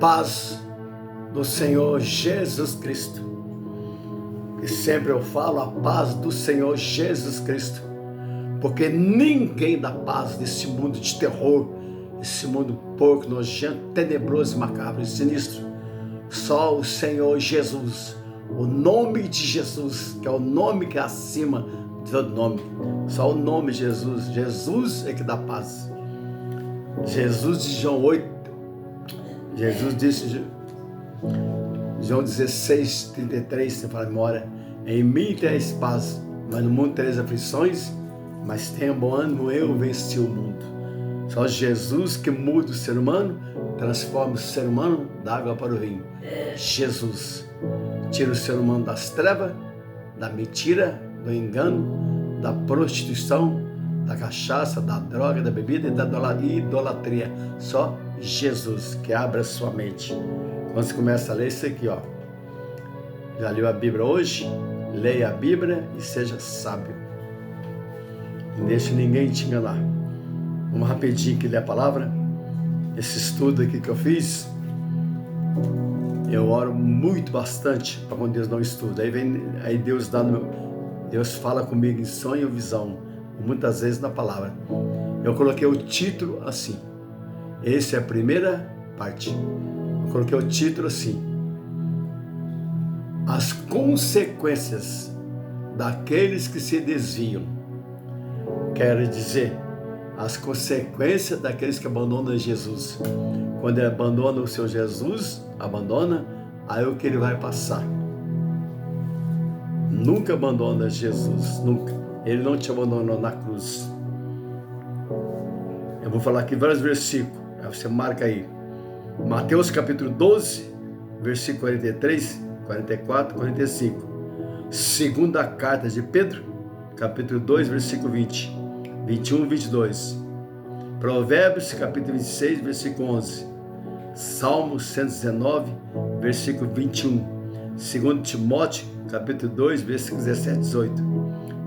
paz do Senhor Jesus Cristo. E sempre eu falo a paz do Senhor Jesus Cristo, porque ninguém dá paz nesse mundo de terror, esse mundo porco, nojento, tenebroso, macabro e sinistro. Só o Senhor Jesus, o nome de Jesus, que é o nome que é acima de todo nome. Só o nome de Jesus. Jesus é que dá paz. Jesus de João 8, Jesus disse, João 16, 33, se fala memória, em mim tereis paz, mas no mundo tereis aflições, mas tenha bom ânimo, eu venci o mundo. Só Jesus que muda o ser humano, transforma o ser humano da água para o vinho. Jesus tira o ser humano das trevas, da mentira, do engano, da prostituição, da cachaça, da droga, da bebida e da idolatria. Só Jesus que abre a sua mente. Quando você começa a ler isso aqui, já leu a Bíblia hoje? Leia a Bíblia e seja sábio. Não deixe ninguém te enganar. Vamos rapidinho aqui ler a palavra. Esse estudo aqui que eu fiz, eu oro muito bastante para quando Deus não estuda. Aí Deus Deus fala comigo em sonho ou visão, muitas vezes na palavra. Eu coloquei o título assim. Essa é a primeira parte. Eu coloquei o título assim: as consequências daqueles que se desviam. Quero dizer, as consequências daqueles que abandonam Jesus. Quando ele abandona o seu Jesus, aí o que ele vai passar? Nunca abandona Jesus, nunca. Ele não te abandonou na cruz. Eu vou falar aqui vários versículos, aí você marca aí. Mateus capítulo 12, versículo 43, 44, 45. Segunda carta de Pedro, capítulo 2, versículo 20, 21, 22. Provérbios capítulo 26, versículo 11. Salmo 119, versículo 21. Segundo Timóteo, capítulo 2, versículo 17, 18.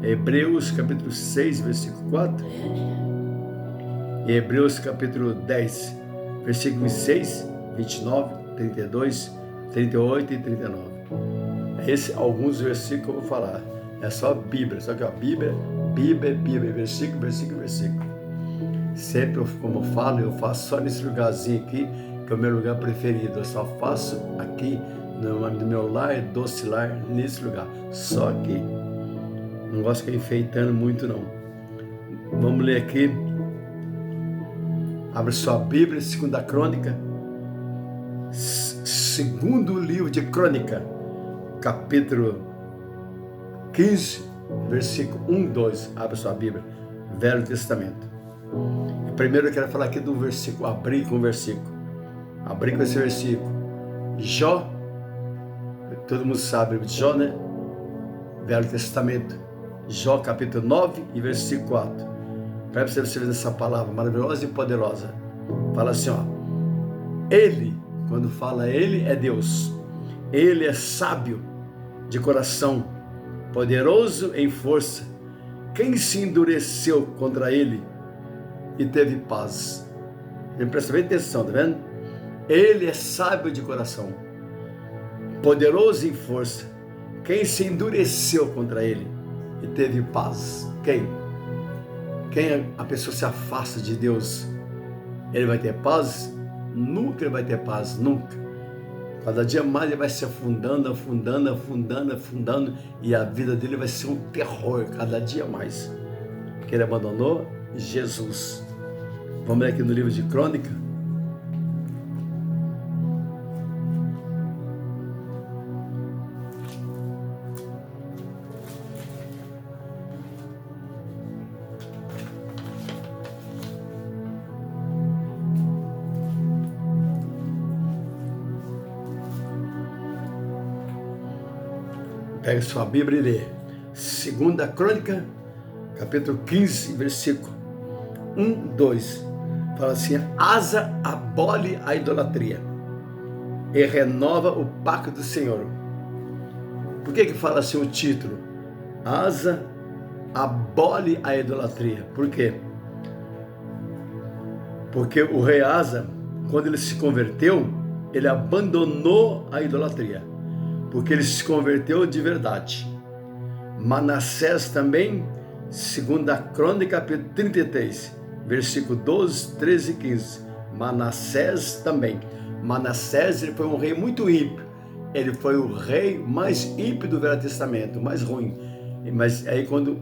Hebreus capítulo 6, versículo 4. E Hebreus capítulo 10, versículo 26, 29, 32, 38 e 39. Esses alguns versículos que eu vou falar. É só Bíblia, só que Bíblia, versículo. Sempre, como eu falo, eu faço só nesse lugarzinho aqui, que é o meu lugar preferido. Eu só faço aqui no meu lar, doce lar, nesse lugar, só aqui. Não gosto de ficar enfeitando muito, não. Vamos ler aqui. Abre sua Bíblia, 2 Crônica, segundo livro de Crônica, capítulo 15, versículo 1, 2. Abre sua Bíblia, Velho Testamento. Primeiro eu quero falar aqui do versículo, abrir com esse versículo. Jó, todo mundo sabe de Jó, né? Velho Testamento. Jó capítulo 9 e versículo 4. Para você ver essa palavra maravilhosa e poderosa. Fala assim, ele, quando fala ele, é Deus. Ele é sábio de coração, poderoso em força. Quem se endureceu contra ele e teve paz? Presta bem atenção, tá vendo? Ele é sábio de coração, poderoso em força. Quem se endureceu contra ele e teve paz? Quem a pessoa se afasta de Deus, ele vai ter paz? Nunca ele vai ter paz, nunca. Cada dia mais ele vai se afundando, e a vida dele vai ser um terror, cada dia mais, porque ele abandonou Jesus. Vamos ler aqui no livro de Crônica. Pega sua Bíblia e lê. 2 Crônica, capítulo 15, versículo 1, 2. Fala assim: Asa abole a idolatria e renova o pacto do Senhor. Por que fala assim o título? Asa abole a idolatria. Por quê? Porque o rei Asa, quando ele se converteu, ele abandonou a idolatria, porque ele se converteu de verdade. Manassés também, 2 Crônica, capítulo 33, versículo 12, 13 e 15. Manassés também. Manassés, ele foi um rei muito ímpio. Ele foi o rei mais ímpio do Velho Testamento, mais ruim. Mas aí quando,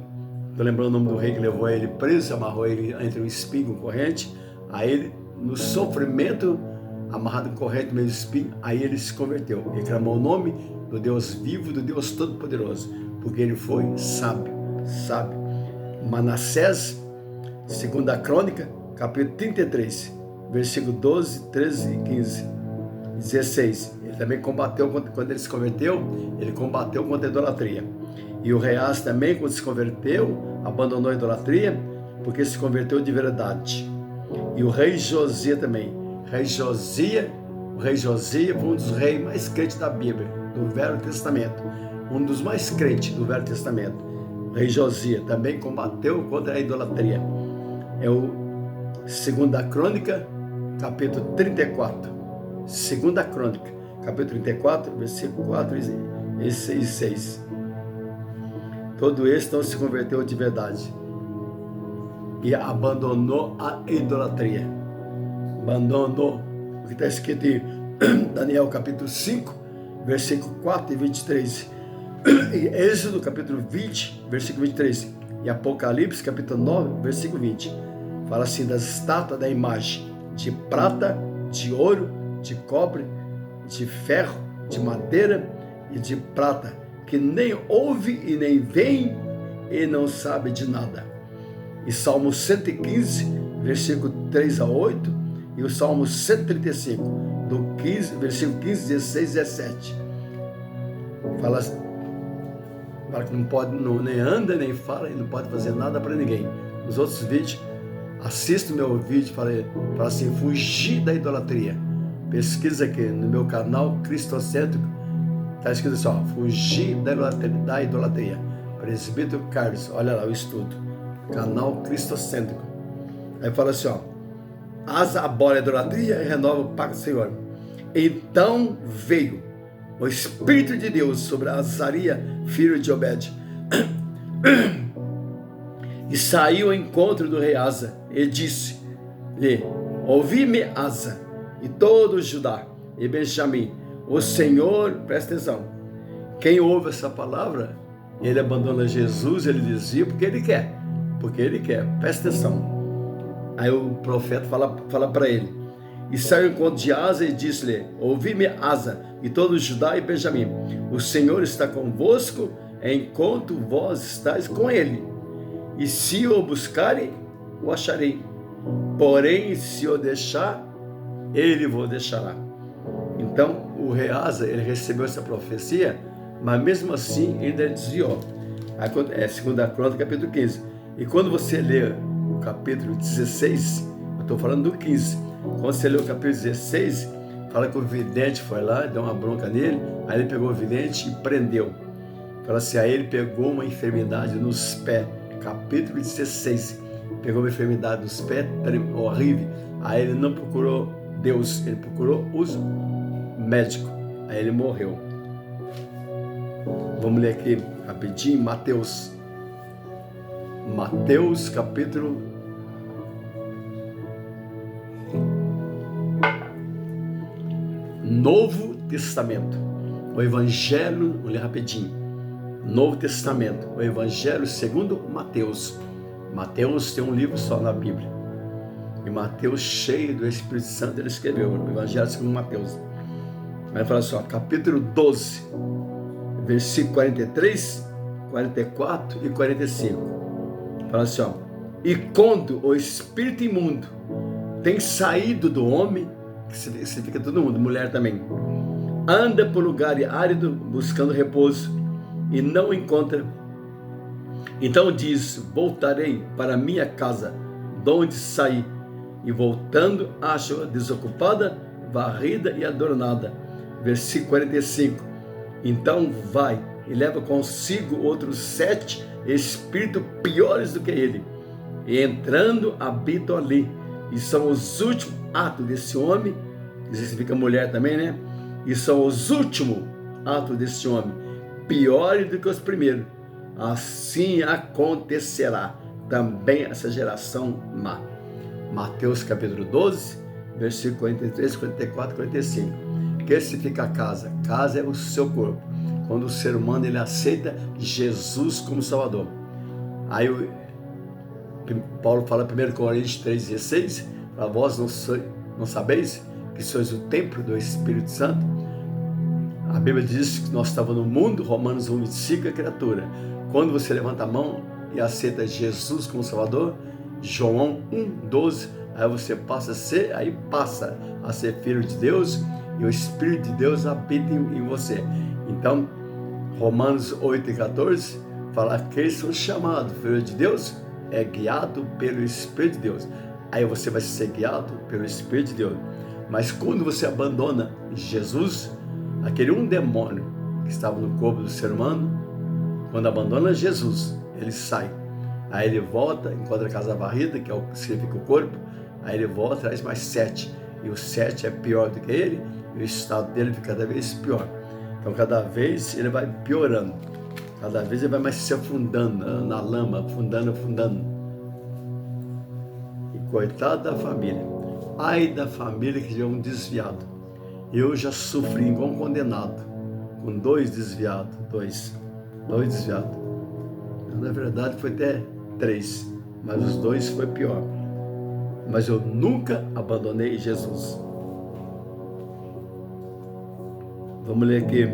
estou lembrando o nome do rei que levou ele preso, amarrou ele entre um espinho e uma corrente, aí ele, no sofrimento, amarrado em corrente, meio espinho, aí ele se converteu. Ele clamou o nome do Deus vivo, do Deus Todo-Poderoso, porque ele foi sábio. Manassés, 2 Crônica, capítulo 33, versículo 12, 13 e 15, 16. Ele também combateu, quando ele se converteu, ele combateu contra a idolatria. E o rei Asa também, quando se converteu, abandonou a idolatria, porque se converteu de verdade. E o rei Josias também. O rei Josias foi um dos reis mais crentes da Bíblia, do Velho Testamento. Um dos mais crentes do Velho Testamento. O rei Josias também combateu contra a idolatria. É o 2 Crônica, capítulo 34. 2 Crônica, capítulo 34, versículo 4 e 6. Todo esse então se converteu de verdade e abandonou a idolatria. Abandonou o que está escrito em Daniel capítulo 5, versículo 4 e 23. E Êxodo capítulo 20, versículo 23. E Apocalipse capítulo 9, versículo 20. Fala assim das estátuas da imagem de prata, de ouro, de cobre, de ferro, de madeira e de prata, que nem ouve e nem vem e não sabe de nada. E Salmo 115, versículo 3 a 8, e o Salmo 135, versículo 15, 16 e 17. Fala que não pode, nem anda, nem fala, e não pode fazer nada para ninguém. Nos outros vídeos, assista o meu vídeo, fala assim, fugir da idolatria. Pesquisa aqui no meu canal Cristocêntrico, está escrito assim, ó, fugir da idolatria. Presbítero Carlos, olha lá o estudo, canal Cristocêntrico. Aí fala assim, ó, Asa abole a idolatria e renova o pacto do Senhor. Então veio o Espírito de Deus sobre Azaria, filho de Obed, e saiu ao encontro do rei Asa e disse-lhe, ouvi-me, Asa, e todo Judá e Benjamim, o Senhor, presta atenção, quem ouve essa palavra, ele abandona Jesus, ele dizia porque ele quer, presta atenção. Aí o profeta fala para ele, e saiu ao encontro de Asa e disse-lhe, ouvi-me, Asa, e todo Judá e Benjamim, o Senhor está convosco, enquanto vós estáis com ele, e se o buscarem, o acharei, porém se o deixar, ele vos deixará. Então o rei Asa, ele recebeu essa profecia, mas mesmo assim ainda desviou. É 2 Crônica, capítulo 15. E quando você lê o capítulo 16, eu estou falando do 15, quando você lê o capítulo 16, fala que o vidente foi lá, deu uma bronca nele, aí ele pegou o vidente e prendeu. Fala assim, aí ele pegou uma enfermidade nos pés, capítulo 16, pegou uma enfermidade nos pés, horrível. Aí ele não procurou Deus, ele procurou os médicos, aí ele morreu. Vamos ler aqui rapidinho, Mateus capítulo 9. Novo Testamento, o Evangelho, vou ler rapidinho, Novo Testamento, o Evangelho segundo Mateus. Mateus tem um livro só na Bíblia, e Mateus, cheio do Espírito Santo, ele escreveu o Evangelho segundo Mateus. Aí fala assim, ó, capítulo 12, versículo 43, 44 e 45. Fala assim, ó, e quando o espírito imundo tem saído do homem, que significa todo mundo, mulher também, anda por lugar árido buscando repouso e não encontra, então diz, voltarei para minha casa, de onde saí, e voltando acho-a desocupada, varrida e adornada. Versículo 45, então vai e leva consigo outros 7 espíritos piores do que ele, e entrando habitam ali, e são os últimos atos desse homem, que significa mulher também, né? E são os últimos atos desse homem, piores do que os primeiros. Assim acontecerá também essa geração má. Mateus capítulo 12, versículo 43, 44, 45. Que significa casa? Casa é o seu corpo. Quando o ser humano ele aceita Jesus como Salvador. Aí Paulo fala em 1 Coríntios 3,16, para vós não sabeis que sois o templo do Espírito Santo? A Bíblia diz que nós estávamos no mundo, Romanos 1,25, a criatura. Quando você levanta a mão e aceita Jesus como Salvador, João 1,12, aí você passa a ser filho de Deus e o Espírito de Deus habita em você. Então, Romanos 8,14 fala que eles são chamados filhos de Deus, é guiado pelo Espírito de Deus. Aí você vai ser guiado pelo Espírito de Deus. Mas quando você abandona Jesus, aquele demônio que estava no corpo do ser humano, quando abandona Jesus, ele sai. Aí ele volta, encontra a casa varrida, que significa o corpo. Aí ele volta, traz mais 7. E o 7 é pior do que ele, e o estado dele fica cada vez pior. Então cada vez ele vai piorando. Cada vez ele vai mais se afundando na lama, afundando. E coitado da família. Ai da família que já é um desviado. Eu já sofri igual um condenado, com 2 desviados, dois desviados. Na verdade foi até 3, mas os 2 foi pior. Mas eu nunca abandonei Jesus. Vamos ler aqui.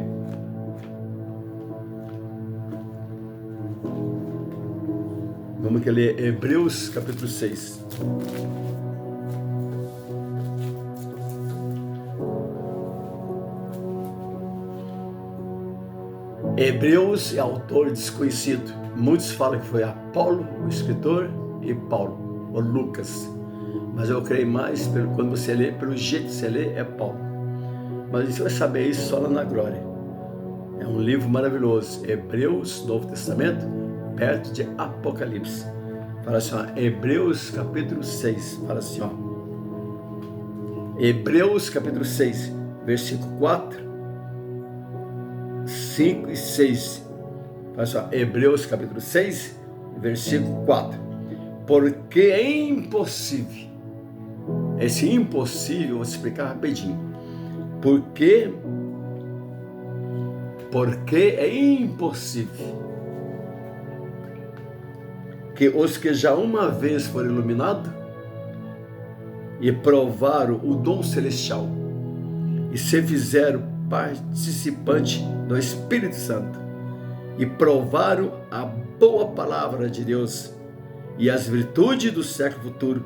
Vamos ler Hebreus capítulo 6. Hebreus é autor desconhecido. Muitos falam que foi Apolo, o escritor, e Paulo, ou Lucas. Mas eu creio mais, quando você lê, pelo jeito que você lê, é Paulo. Mas você vai saber isso só lá na glória. É um livro maravilhoso. Hebreus, Novo Testamento, perto de Apocalipse. Fala assim, ó, Hebreus capítulo 6. Fala assim, ó. Hebreus capítulo 6, versículo 4, 5 e 6. Fala assim, ó, Hebreus capítulo 6, versículo 4. Porque é impossível. Esse impossível, eu vou explicar rapidinho. Porque é impossível que os que já uma vez foram iluminados e provaram o dom celestial e se fizeram participante do Espírito Santo e provaram a boa palavra de Deus e as virtudes do século futuro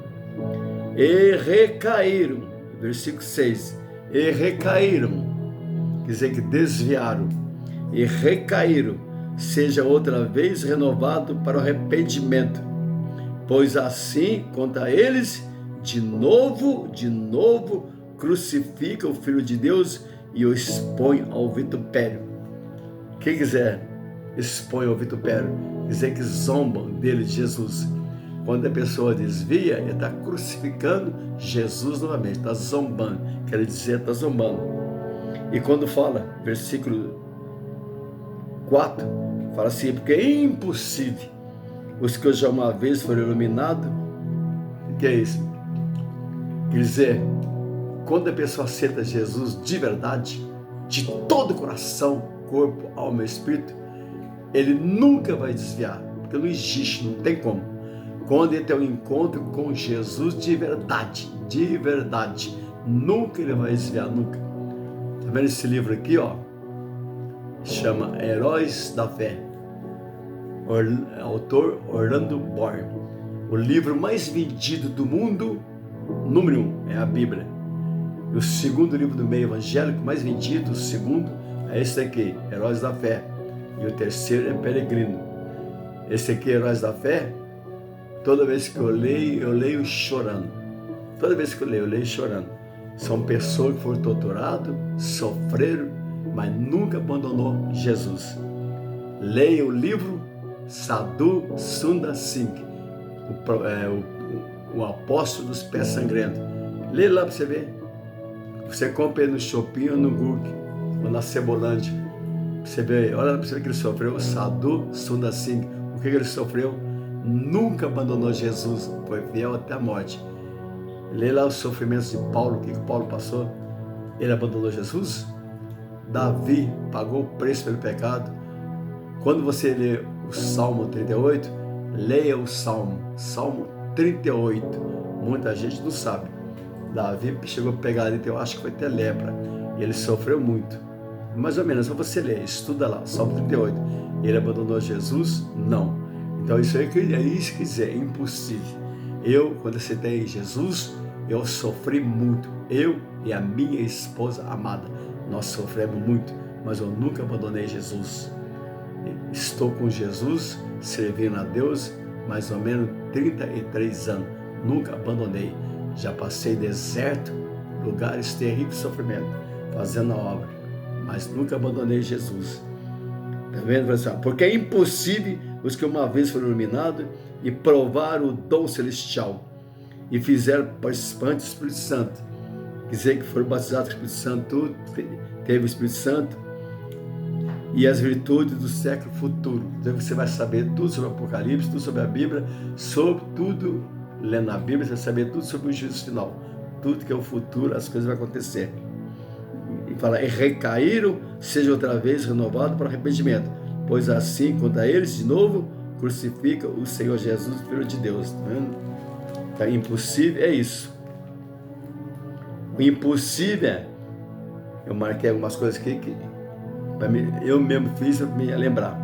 e recaíram, versículo 6, e recaíram, quer dizer que desviaram, e recaíram, seja outra vez renovado para o arrependimento, pois assim contra eles de novo crucifica o Filho de Deus e o expõe ao vitupério. Quem quiser expõe ao vitupério, quer dizer que zombam dele, de Jesus. Quando a pessoa desvia, ele está crucificando Jesus novamente, está zombando, quer dizer, está zombando. E quando fala, versículo 4, fala assim, porque é impossível os que já uma vez foram iluminados. O que é isso? Quer dizer, quando a pessoa aceita Jesus de verdade, de todo o coração, corpo, alma e espírito, ele nunca vai desviar, porque não existe, não tem como. Quando ele tem um encontro com Jesus de verdade, nunca ele vai desviar, nunca. Tá vendo esse livro aqui, ó? Chama Heróis da Fé. Autor Orlando Bohr. O livro mais vendido do mundo, número 1, é a Bíblia. E o segundo livro do meio evangélico mais vendido, o segundo, é esse aqui, Heróis da Fé. E o terceiro é Peregrino. Esse aqui, Heróis da Fé, toda vez que eu leio chorando. Toda vez que eu leio chorando. São pessoas que foram torturadas, sofreram, mas nunca abandonou Jesus. Leia o livro Sadhu Sundar Singh, o apóstolo dos pés sangrentos. Lê lá para você ver. Você compra no Shopping ou no Gurk, ou na Cebolândia. Você vê, olha para você ver que ele sofreu. Sadhu Sundar Singh, o que ele sofreu? Nunca abandonou Jesus, foi fiel até a morte. Lê lá os sofrimentos de Paulo, o que Paulo passou. Ele abandonou Jesus? Davi pagou o preço pelo pecado. Quando você lê o Salmo 38, leia o Salmo 38. Muita gente não sabe. Davi chegou a pegar ali, eu acho que foi até lepra, e ele sofreu muito. Mais ou menos, só você ler, estuda lá, Salmo 38. Ele abandonou Jesus? Não. Então isso aí é isso que dizer, é impossível. Eu, quando aceitei Jesus, eu sofri muito. Eu e a minha esposa amada, nós sofremos muito, mas eu nunca abandonei Jesus. Estou com Jesus, servindo a Deus, mais ou menos 33 anos. Nunca abandonei. Já passei deserto, lugares terríveis de sofrimento, fazendo a obra, mas nunca abandonei Jesus. Está vendo, pessoal? Porque é impossível os que uma vez foram iluminados e provaram o dom celestial e fizeram participantes do Espírito Santo. Quer dizer que foram batizados com o Espírito Santo, tudo, teve o Espírito Santo e as virtudes do século futuro. Então você vai saber tudo sobre o Apocalipse, tudo sobre a Bíblia, sobre tudo, lendo a Bíblia, você vai saber tudo sobre o juízo final, tudo que é o futuro, as coisas vão acontecer. E fala, e recaíram, seja outra vez renovado para arrependimento, pois assim, contra eles, de novo, crucifica o Senhor Jesus, Filho de Deus. Tá vendo? Então, impossível é isso. O impossível é, eu marquei algumas coisas aqui que eu mesmo fiz para me lembrar.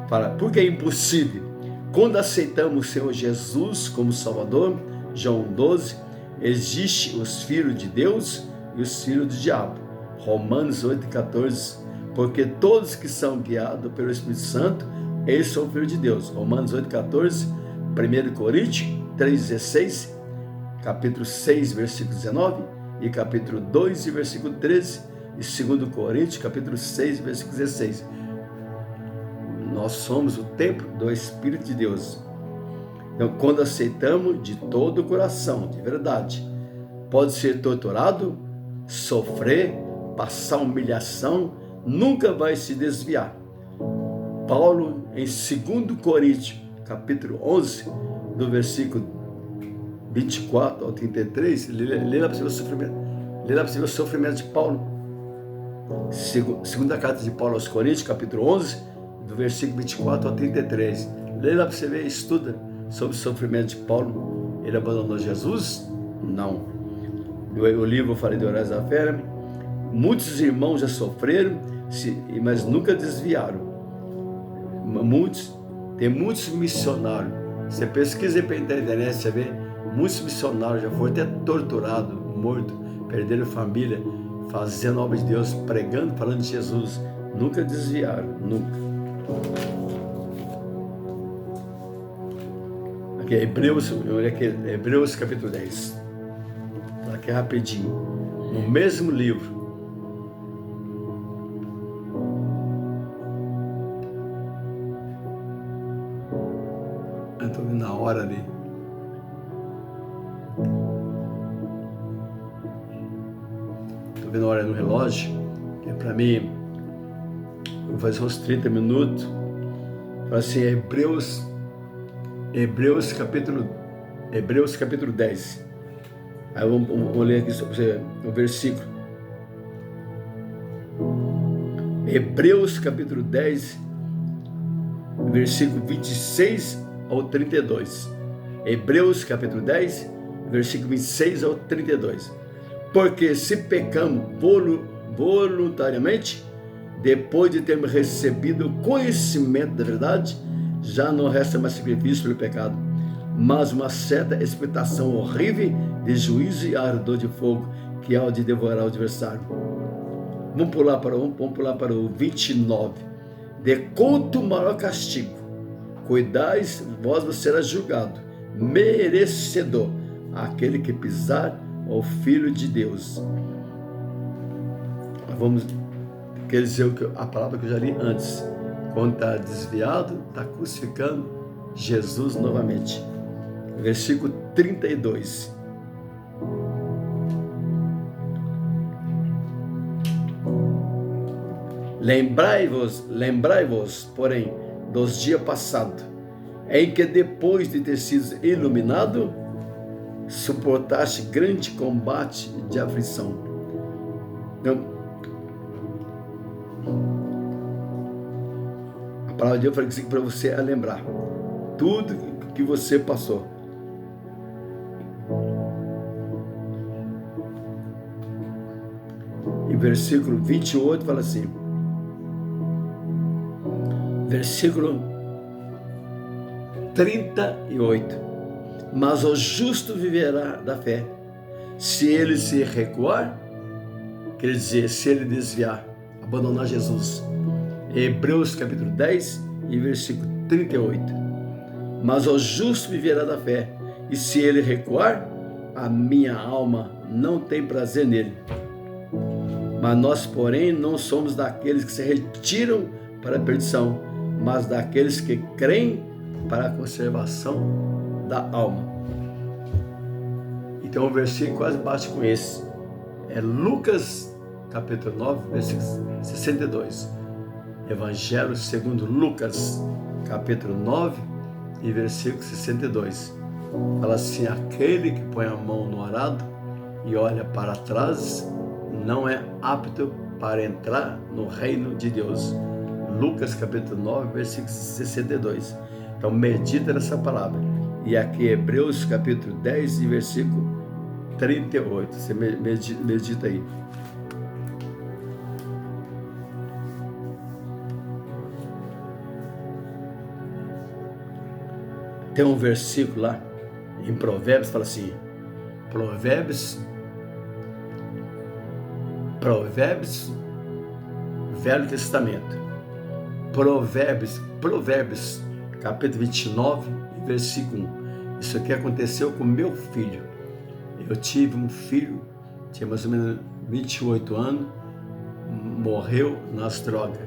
Fala, porque é impossível? Quando aceitamos o Senhor Jesus como Salvador, João 12, existe os filhos de Deus e os filhos do diabo. Romanos 8,14, porque todos que são guiados pelo Espírito Santo, eles são filhos de Deus. Romanos 8,14, 1 Coríntios 3,16, capítulo 6, versículo 19, e capítulo 2, versículo 13, e 2 Coríntios, capítulo 6, versículo 16. Nós somos o templo do Espírito de Deus. Então, quando aceitamos de todo o coração, de verdade, pode ser torturado, sofrer, passar humilhação, nunca vai se desviar. Paulo, em 2 Coríntios, capítulo 11, do versículo 24 ao 33, lê lá para você ver o sofrimento. Lê lá para você ver o sofrimento de Paulo. Segunda carta de Paulo aos Coríntios, capítulo 11, do versículo 24 ao 33. Lê lá para você ver, estuda sobre o sofrimento de Paulo. Ele abandonou Jesus? Não. O livro eu falei de Horácio da Fera. Muitos irmãos já sofreram, mas nunca desviaram. Tem muitos missionários. Você pesquisa pela internet, você vê, muitos missionários já foram até torturados, mortos, perderam família, fazendo a obra de Deus, pregando, falando de Jesus. Nunca desviaram, nunca. Aqui é Hebreus capítulo 10. Aqui é rapidinho. No mesmo livro. Eu estou vendo a hora ali. Estou vendo a hora no relógio. Que é para mim, vou fazer uns 30 minutos. Fala assim, Hebreus capítulo 10. Aí vamos ler aqui sobre você, o versículo. Hebreus capítulo 10, versículo 26 ao 32. Hebreus capítulo 10, versículo 26 ao 32. Porque se pecamos voluntariamente, depois de termos recebido o conhecimento da verdade, já não resta mais sacrifício pelo pecado, mas uma certa expectação horrível de juízo e ardor de fogo, que há de devorar o adversário. Vamos pular para o 29. De quanto maior castigo, cuidais, vós será julgado, merecedor, aquele que pisar ao Filho de Deus. Quer dizer a palavra que eu já li antes. Quando está desviado, está crucificando Jesus novamente. Versículo 32. Lembrai-vos, porém, dos dias passados, em que depois de ter sido iluminado, suportaste grande combate de aflição. Então, a palavra de Deus fala para você lembrar tudo que você passou. E versículo 28 fala assim, versículo 38, mas o justo viverá da fé. Se ele se recuar, quer dizer, se ele desviar, abandonar Jesus. Hebreus capítulo 10 e versículo 38. Mas o justo viverá da fé, e se ele recuar, a minha alma não tem prazer nele. Mas nós, porém, não somos daqueles que se retiram para a perdição, mas daqueles que creem para a conservação da alma. Então o versículo quase bate com esse. É Lucas capítulo 9, versículo 62. Evangelho segundo Lucas capítulo 9 e versículo 62. Fala assim, aquele que põe a mão no arado e olha para trás não é apto para entrar no reino de Deus. Lucas capítulo 9, versículo 62. Então medita nessa palavra. E aqui Hebreus capítulo 10 e versículo 38. Você medita aí. Tem um versículo lá em Provérbios, fala assim, Provérbios, Velho Testamento, Provérbios, capítulo 29, versículo 1. Isso aqui aconteceu com meu filho. Eu tive um filho, tinha mais ou menos 28 anos, morreu nas drogas.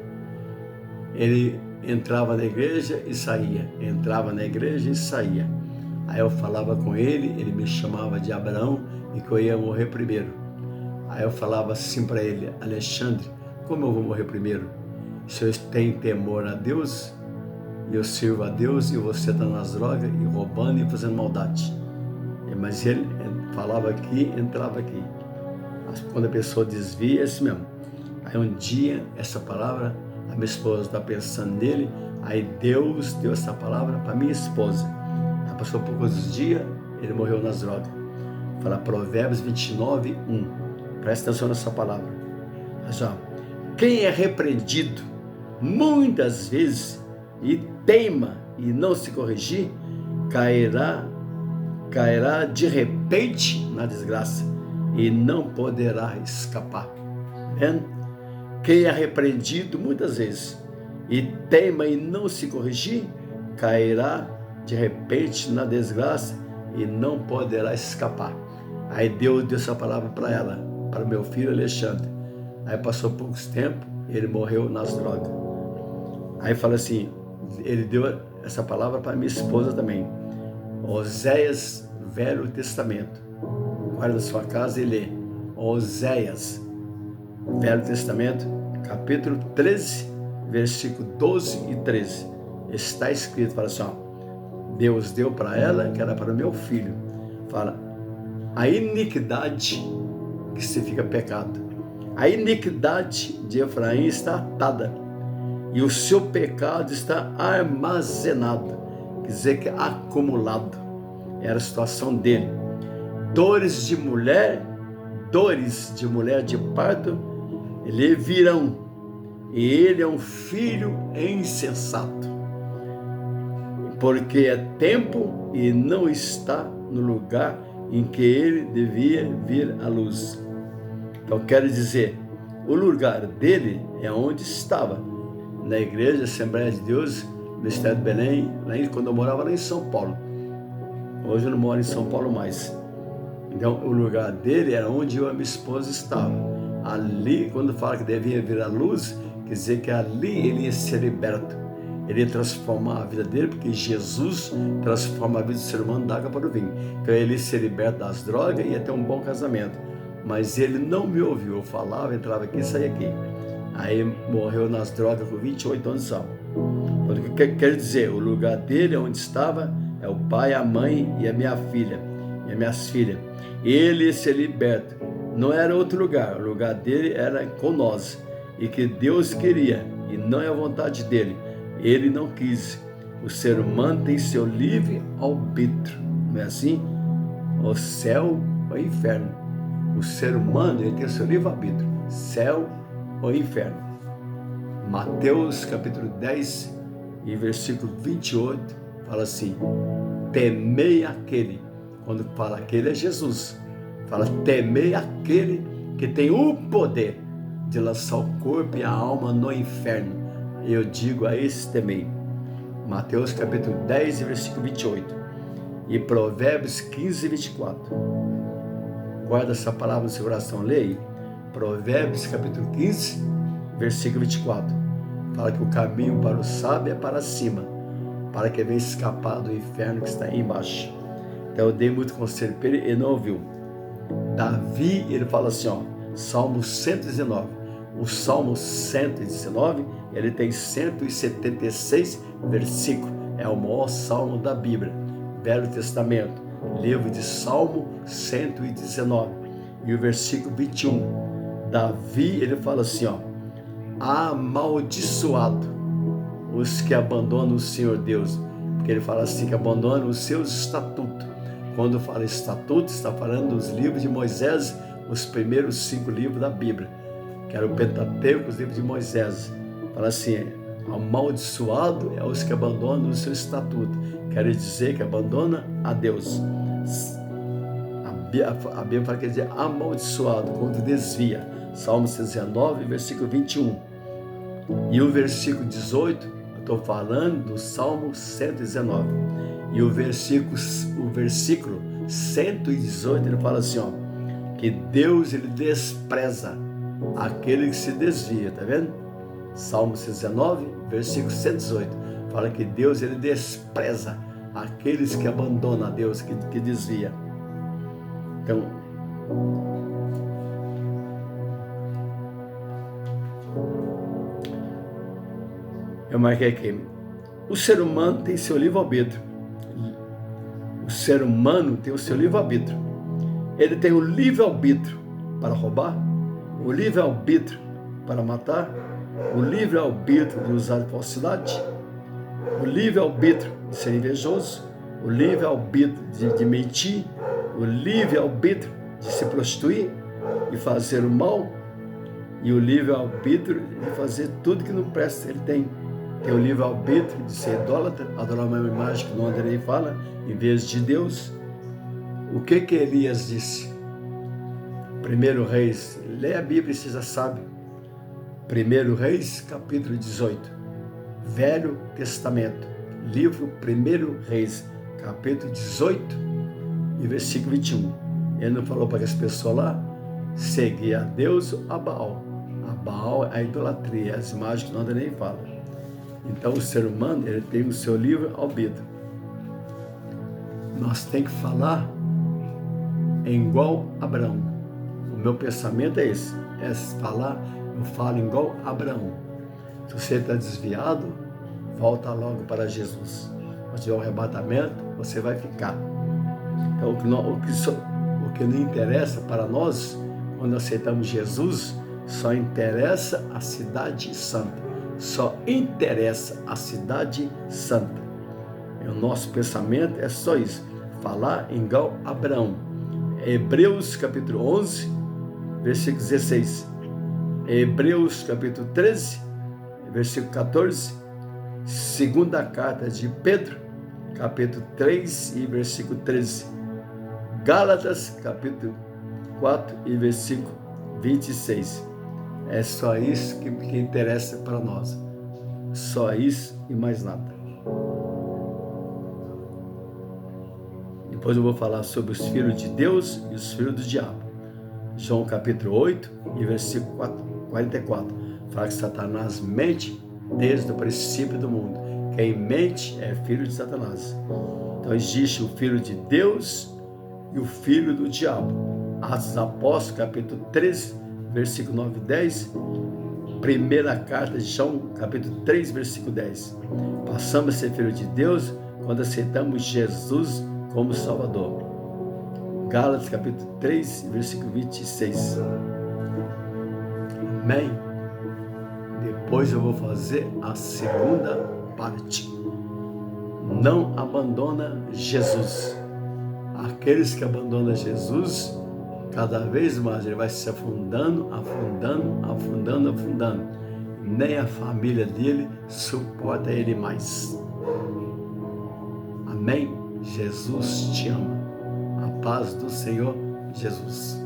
Ele entrava na igreja e saía, entrava na igreja e saía. Aí eu falava com ele, ele me chamava de Abraão e que eu ia morrer primeiro. Aí eu falava assim para ele, Alexandre, como eu vou morrer primeiro? Se eu tenho temor a Deus, eu sirvo a Deus e você está nas drogas e roubando e fazendo maldade. Mas ele falava aqui, entrava aqui. Quando a pessoa desvia, é assim mesmo. Aí um dia, essa palavra, a minha esposa está pensando nele, aí Deus deu essa palavra para minha esposa. Aí passou poucos dias, ele morreu nas drogas. Fala Provérbios 29, 1. Presta atenção nessa palavra. Já. Quem é repreendido muitas vezes e teima e não se corrigir, cairá de repente na desgraça e não poderá escapar. Vendo? Quem é repreendido muitas vezes e teima e não se corrigir, cairá de repente na desgraça e não poderá escapar. Aí Deus deu essa palavra para ela, para meu filho Alexandre. Aí passou poucos tempos, ele morreu nas drogas. Aí fala assim, ele deu essa palavra para minha esposa também. Oséias, Velho Testamento. Guarda da sua casa e lê. Oséias, Velho Testamento, capítulo 13, versículo 12 e 13. Está escrito, fala assim, ó, Deus deu para ela, que era para o meu filho. Fala, a iniquidade que significa pecado. A iniquidade de Efraim está atada e o seu pecado está armazenado, quer dizer que acumulado. Era a situação dele. Dores de mulher de parto lhe virão, e ele é um filho insensato, porque é tempo e não está no lugar em que ele devia vir à luz. Então quero dizer, o lugar dele é onde estava, na igreja Assembleia de Deus, Ministério de Belém, quando eu morava lá em São Paulo. Hoje eu não moro em São Paulo mais. Então o lugar dele era onde eu e a minha esposa estava. Ali, quando fala que devia vir à luz, quer dizer que ali ele ia ser liberto. Ele ia transformar a vida dele, porque Jesus transforma a vida do ser humano da água para o vinho. Então ele ia ser liberto das drogas e ia ter um bom casamento. Mas ele não me ouviu. Eu falava, entrava aqui e saía aqui. Aí morreu nas drogas com 28 anos de sal. O que quer dizer? O lugar dele, onde estava, é o pai, a mãe e a minha filha, e as minhas filhas. Ele se liberta. Não era outro lugar, o lugar dele era com nós. E que Deus queria, e não é a vontade dele. Ele não quis. O ser humano tem seu livre arbítrio, não é assim? O céu ou inferno. O ser humano ele tem seu livre arbítrio, céu ou inferno. Mateus capítulo 10 e versículo 28 fala assim: temei aquele, quando fala aquele é Jesus, fala temei aquele que tem o poder de lançar o corpo e a alma no inferno. Eu digo a esse temei. Mateus capítulo 10 e versículo 28 e Provérbios 15 e 24. Guarda essa palavra no seu coração, leia. Provérbios capítulo 15 versículo 24 fala que o caminho para o sábio é para cima, para que venha escapar do inferno que está aí embaixo. Então eu dei muito conselho para ele, ele não ouviu. Davi, ele fala assim, ó, Salmo 119. O Salmo 119, ele tem 176 versículos. É o maior salmo da Bíblia, Velho Testamento, livro de Salmo 119. E o versículo 21, Davi, ele fala assim, ó, amaldiçoado os que abandonam o Senhor Deus, porque ele fala assim, que abandonam os seus estatutos. Quando fala estatuto, está falando dos livros de Moisés, os primeiros 5 livros da Bíblia, que era o Pentateuco, os livros de Moisés. Fala assim, amaldiçoado é os que abandonam o seu estatuto, quer dizer que abandona a Deus. A Bíblia fala que quer dizer amaldiçoado, quando desvia. Salmo 19, versículo 21. E o versículo 18, eu estou falando do Salmo 119. E o versículo 118, ele fala assim, ó, que Deus ele despreza aquele que se desvia, tá vendo? Salmo 119, versículo 118, fala que Deus ele despreza aqueles que abandonam a Deus, que desvia. Então, eu marquei aqui, o ser humano tem seu livre-arbítrio. O ser humano tem o seu livre-arbítrio. Ele tem o livre-arbítrio para roubar, o livre-arbítrio para matar, o livre-arbítrio de usar falsidade, o livre-arbítrio de ser invejoso, o livre-arbítrio de mentir, o livre-arbítrio de se prostituir e fazer o mal, e o livre-arbítrio de fazer tudo que não presta. Ele tem o livre-arbítrio de ser idólatra, adorar uma imagem que não anda nem fala, em vez de Deus. O que Elias disse? 1 Reis, lê a Bíblia e você já sabe. 1 Reis, capítulo 18, Velho Testamento, livro 1 Reis, capítulo 18 e versículo 21. Ele não falou para as pessoas lá seguir a Deus ou a Baal. A Baal é a idolatria, as imagens que não anda nem fala. Então o ser humano ele tem o seu livre-arbítrio. Nós temos que falar igual Abraão. O meu pensamento é esse, eu falo igual Abraão. Se você está desviado, volta logo para Jesus. Quando tiver o arrebatamento, você vai ficar. Então o que não interessa para nós, quando aceitamos Jesus, só interessa a cidade santa. Só interessa a cidade santa. E o nosso pensamento é só isso, falar igual Abraão. Hebreus capítulo 11, versículo 16. Hebreus capítulo 13, versículo 14. Segunda carta de Pedro, capítulo 3 e versículo 13. Gálatas capítulo 4 e versículo 26. É só isso que interessa para nós. Só isso e mais nada. Depois eu vou falar sobre os filhos de Deus e os filhos do diabo. João capítulo 8 e versículo 44. Fala que Satanás mente desde o princípio do mundo. Quem mente é filho de Satanás. Então existe o filho de Deus e o filho do diabo. Atos dos Apóstolos capítulo 13, versículo 9 e 10, Primeira carta de João, capítulo 3, versículo 10. Passamos a ser filhos de Deus quando aceitamos Jesus como Salvador. Gálatas, capítulo 3, versículo 26. Amém? Depois eu vou fazer a segunda parte. Não abandona Jesus. Aqueles que abandonam Jesus, cada vez mais ele vai se afundando, nem a família dele suporta ele mais. Amém? Jesus te ama. A paz do Senhor Jesus.